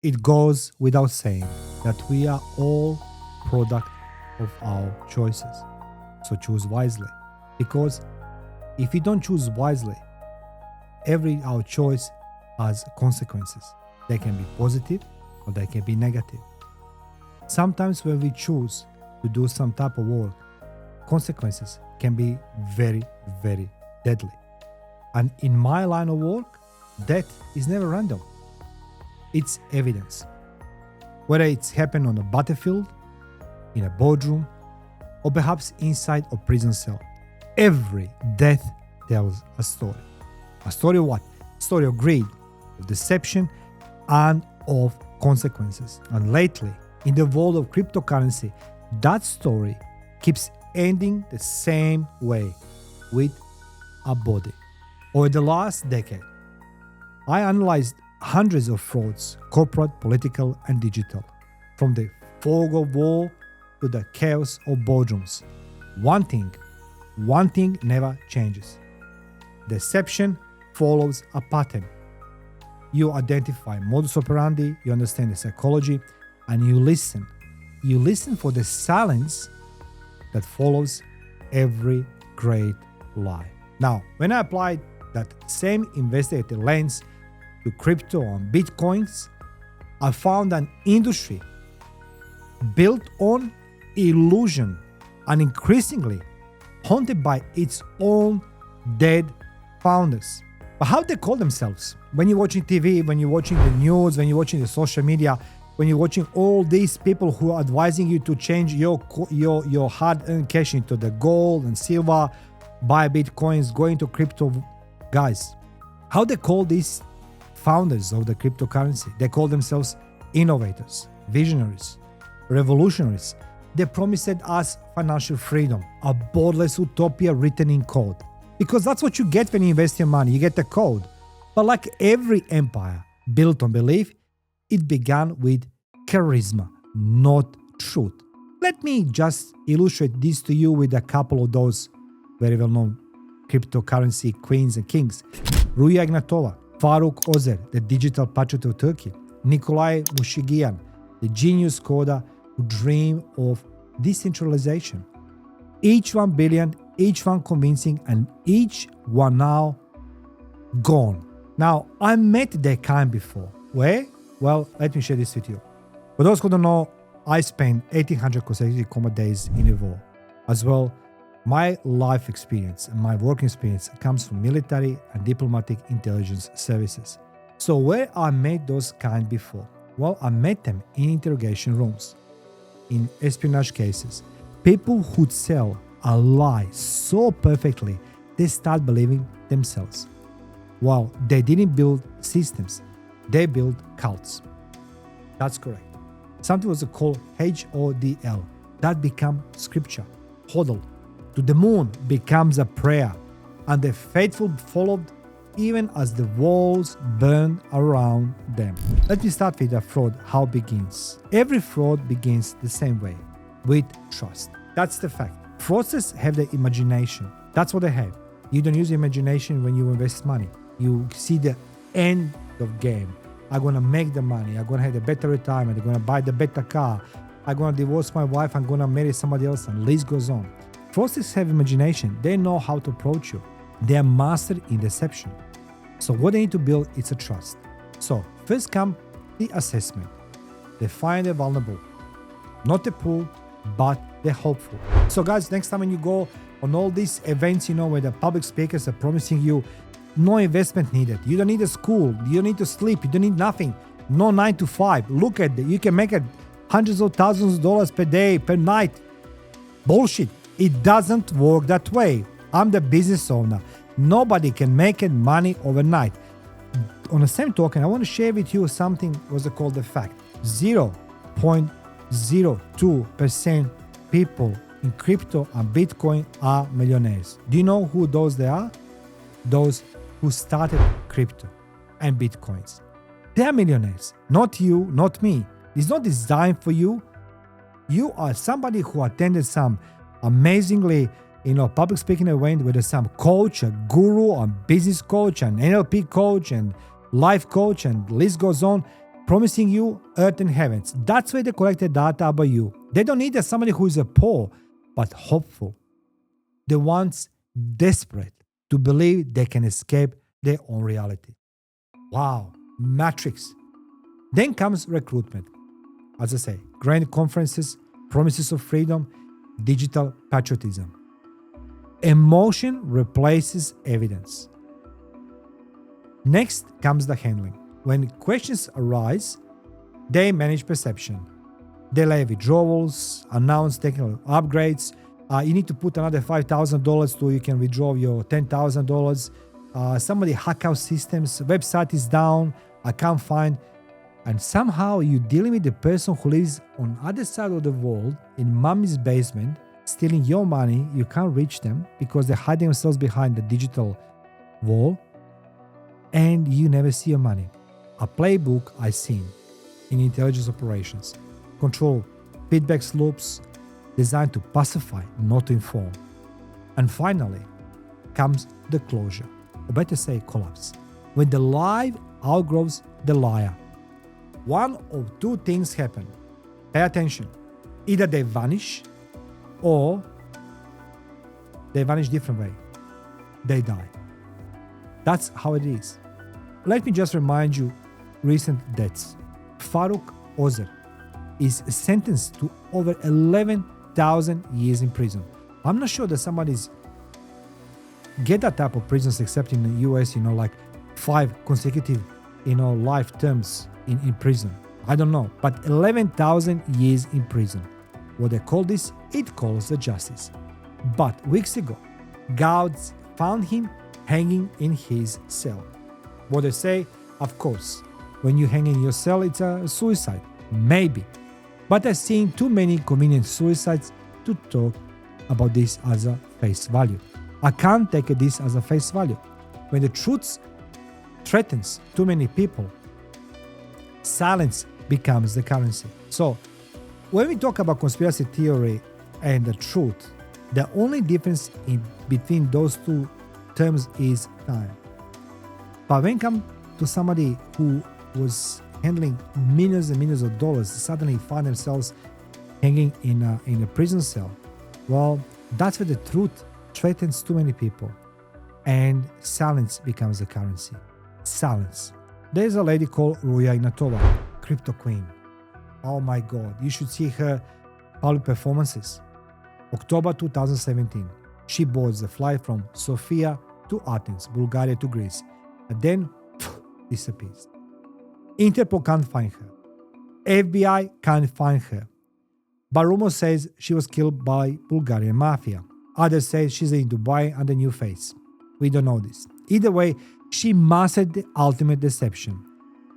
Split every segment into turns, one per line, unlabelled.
It goes without saying that we are all product of our choices. So choose wisely. Because if you don't choose wisely, our choice has consequences. They can be positive or they can be negative. Sometimes when we choose to do some type of work, consequences can be very, very deadly. And in my line of work, death is never random. It's evidence. Whether it's happened on a battlefield, in a boardroom, or perhaps inside a prison cell. Every death tells a story. A story of what? A story of greed, of deception, and of consequences. And lately, in the world of cryptocurrency, that story keeps ending the same way, with a body. Over the last decade, I analyzed hundreds of frauds, corporate, political, and digital, from the fog of war to the chaos of boardrooms. One thing never changes. Deception follows a pattern. You identify modus operandi, you understand the psychology, and you listen. You listen for the silence that follows every great lie. Now, when I applied that same investigative lens to crypto and bitcoins, I found an industry built on illusion and increasingly haunted by its own dead founders. But how they call themselves? When you're watching TV, when you're watching the news, when you're watching the social media, when you're watching all these people who are advising you to change your hard-earned cash into the gold and silver, buy bitcoins, go into crypto, guys, how they call these founders of the cryptocurrency? They call themselves innovators, visionaries, revolutionaries. They promised us financial freedom, a borderless utopia written in code. Because that's what you get when you invest your money. You get the code. But like every empire built on belief, it began with charisma, not truth. Let me just illustrate this to you with a couple of those very well-known cryptocurrency queens and kings. Ruja Ignatova, Faruk Özer, the digital patriot of Turkey, Nikolai Mushegian, the genius coder who dreamed of decentralization. Each one brilliant, each one convincing, and each one now gone. Now, I met their kind before. Where? Well, let me share this with you. For those who don't know, I spent 1,800 consecutive combat days in a war. As well, my life experience and my work experience comes from military and diplomatic intelligence services. So where I met those kind before? Well, I met them in interrogation rooms, in espionage cases. People who'd sell a lie so perfectly, they start believing themselves. Well, they didn't build systems, they built cults. That's correct. Something was called HODL. That became scripture. HODL. To the moon becomes a prayer. And the faithful followed even as the walls burned around them. Let me start with a fraud, how it begins. Every fraud begins the same way, with trust. That's the fact. Fraudsters have the imagination. That's what they have. You don't use imagination when you invest money. You see the end of game. I'm going to make the money. I'm going to have a better retirement. I'm going to buy the better car. I'm going to divorce my wife. I'm going to marry somebody else. And the list goes on. Fraudsters have imagination. They know how to approach you. They are mastered in deception. So what they need to build is a trust. So first come the assessment. They find the vulnerable. Not the poor, but the hopeful. So guys, next time when you go on all these events, where the public speakers are promising you no investment needed. You don't need a school. You don't need to sleep. You don't need nothing. No 9 to 5. Look at it. You can make it hundreds of thousands of dollars per day, per night. Bullshit. It doesn't work that way. I'm the business owner. Nobody can make it money overnight. On the same token, I want to share with you something what's called the fact. 0.02% people in crypto and Bitcoin are millionaires. Do you know who those they are? Those who started crypto and Bitcoins. They are millionaires. Not you, not me. It's not designed for you. You are somebody who attended some amazingly public speaking event where there's some coach, a guru, a business coach, an NLP coach, and life coach, and the list goes on, promising you earth and heavens. That's why they collected data about you. They don't need somebody who is a poor, but hopeful. The ones desperate to believe they can escape their own reality. Wow, Matrix. Then comes recruitment. As I say, grand conferences, promises of freedom, digital patriotism. Emotion replaces evidence. Next comes the handling. When questions arise, they manage perception. They lay withdrawals, announce technical upgrades. You need to put another $5,000 so you can withdraw your $10,000. Somebody hack out systems, website is down, I can't find. And somehow you're dealing with the person who lives on the other side of the world in mommy's basement, stealing your money. You can't reach them because they're hiding themselves behind the digital wall, and you never see your money. A playbook I've seen in intelligence operations. Control feedback loops designed to pacify, not to inform. And finally comes the closure, or better say collapse. When the lie outgrows the liar. One of two things happen. Pay attention. Either they vanish or they vanish different way. They die. That's how it is. Let me just remind you recent deaths. Faruk Özer is sentenced to over 11,000 years in prison. I'm not sure that somebody's get that type of prisons except in the US, like 5 consecutive, life terms in prison. I don't know, but 11,000 years in prison. What they call this? It calls the justice. But weeks ago, guards found him hanging in his cell. What they say, of course, when you hang in your cell, it's a suicide. Maybe. But I've seen too many convenient suicides to talk about this as a face value. I can't take this as a face value. When the truth threatens too many people, silence becomes the currency. So, when we talk about conspiracy theory and the truth, the only difference between those two terms is time. But when it comes to somebody who was handling millions and millions of dollars, suddenly find themselves hanging in a prison cell, well, that's where the truth threatens too many people. And silence becomes the currency. Silence. There's a lady called Ruja Ignatova, crypto queen. Oh my God, you should see her public performances. October 2017, she boards the flight from Sofia to Athens, Bulgaria to Greece, and then disappears. Interpol can't find her. FBI can't find her. But rumor says she was killed by Bulgarian mafia. Others say she's in Dubai under new face. We don't know this. Either way, she mastered the ultimate deception,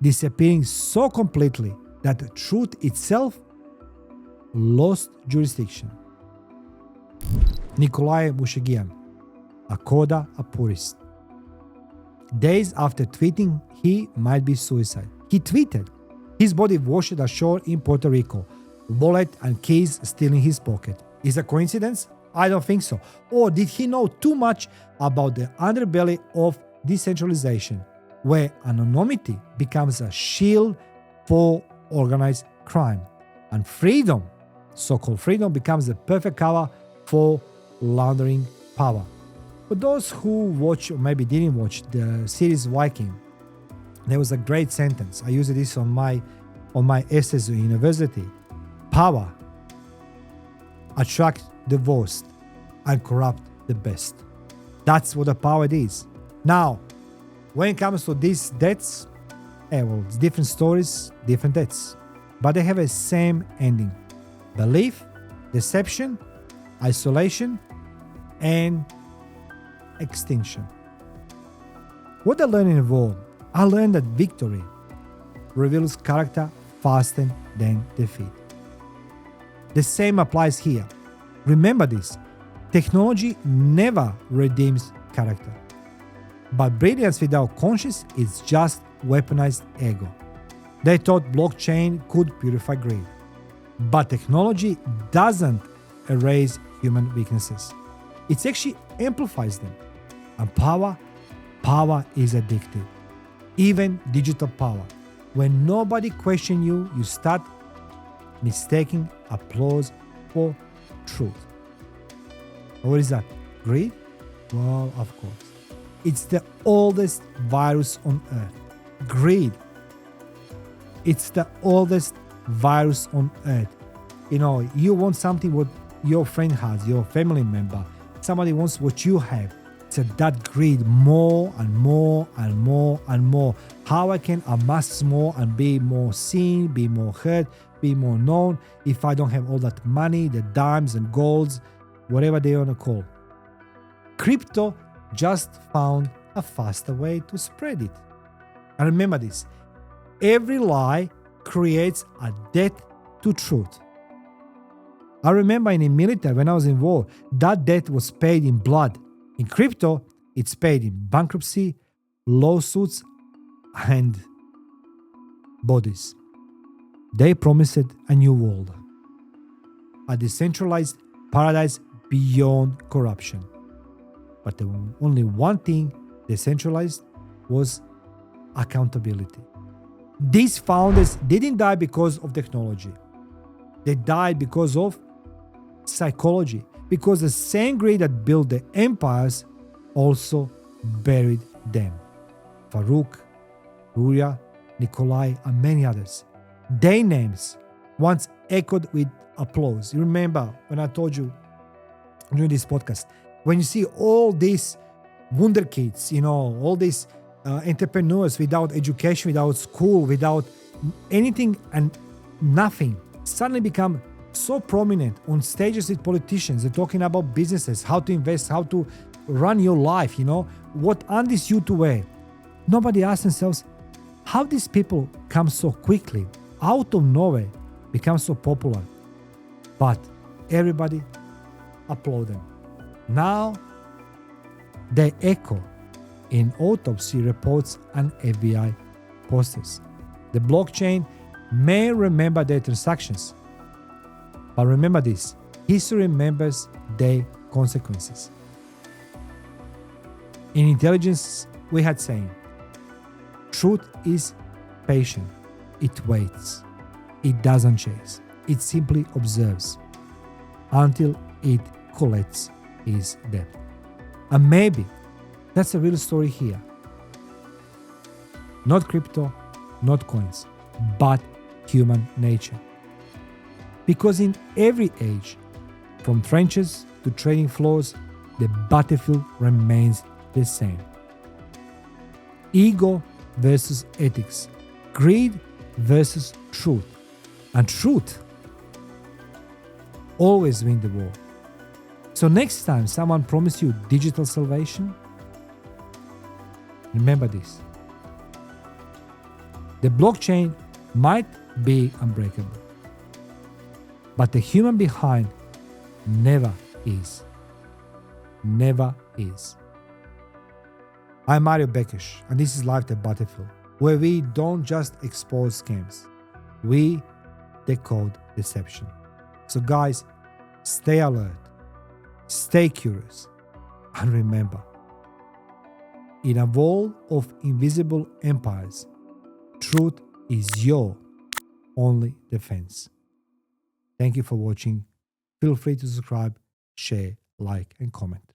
disappearing so completely that the truth itself lost jurisdiction. Nikolai Mushegian, a coda, a purist. Days after tweeting he might be suicide, he tweeted his body washed ashore in Puerto Rico, wallet and keys still in his pocket. Is it a coincidence? I don't think so. Or did he know too much about the underbelly of decentralization, where anonymity becomes a shield for organized crime, and freedom, so-called freedom, becomes the perfect cover for laundering power? For those who watch or maybe didn't watch the series Viking, there was a great sentence. I used this on my essays at university. Power attract the worst and corrupt the best. That's what the power is. Now, when it comes to these deaths, it's different stories, different deaths, but they have a same ending: belief, deception, isolation, and extinction. What I learned in war, I learned that victory reveals character faster than defeat. The same applies here. Remember this: technology never redeems character. But brilliance without conscience is just weaponized ego. They thought blockchain could purify greed. But technology doesn't erase human weaknesses. It actually amplifies them. And power is addictive. Even digital power. When nobody questions you, you start mistaking applause for truth. What is that? Greed? Well, of course. It's the oldest virus on earth. Greed. It's the oldest virus on earth. You want something what your friend has, your family member. Somebody wants what you have. It's that greed, more and more and more and more. How I can amass more and be more seen, be more heard, be more known if I don't have all that money, the dimes and golds, whatever they want to call. Crypto just found a faster way to spread it. And remember this, every lie creates a debt to truth. I remember in the military when I was in war, that debt was paid in blood. In crypto, it's paid in bankruptcy, lawsuits, and bodies. They promised a new world, a decentralized paradise beyond corruption. But the only one thing decentralized was accountability. These founders didn't die because of technology. They died because of psychology, because the same greed that built the empires also buried them. Faruk, Ruja, Nikolai, and many others. Their names once echoed with applause. You remember when I told you during this podcast, when you see all these wunderkids, all these entrepreneurs without education, without school, without anything and nothing, suddenly become so prominent on stages with politicians. They're talking about businesses, how to invest, how to run your life, what undies you to wear. Nobody asks themselves, how these people come so quickly, out of nowhere, become so popular. But everybody applaud them. Now they echo in autopsy reports and FBI posters. The blockchain may remember their transactions, but remember this, history remembers their consequences. In intelligence, we had saying, truth is patient. It waits. It doesn't chase. It simply observes until it collects its debt. And maybe that's a real story here. Not crypto, not coins, but human nature. Because in every age, from trenches to trading floors, the battlefield remains the same. Ego versus ethics, greed versus truth. And truth always wins the war. So next time someone promises you digital salvation, remember this. The blockchain might be unbreakable, but the human behind never is. Never is. I'm Mario Bekes, and this is Life the Battlefield, where we don't just expose scams, we decode deception. So guys, stay alert, stay curious, and remember, in a world of invisible empires, truth is your only defense. Thank you for watching. Feel free to subscribe, share, like, and comment.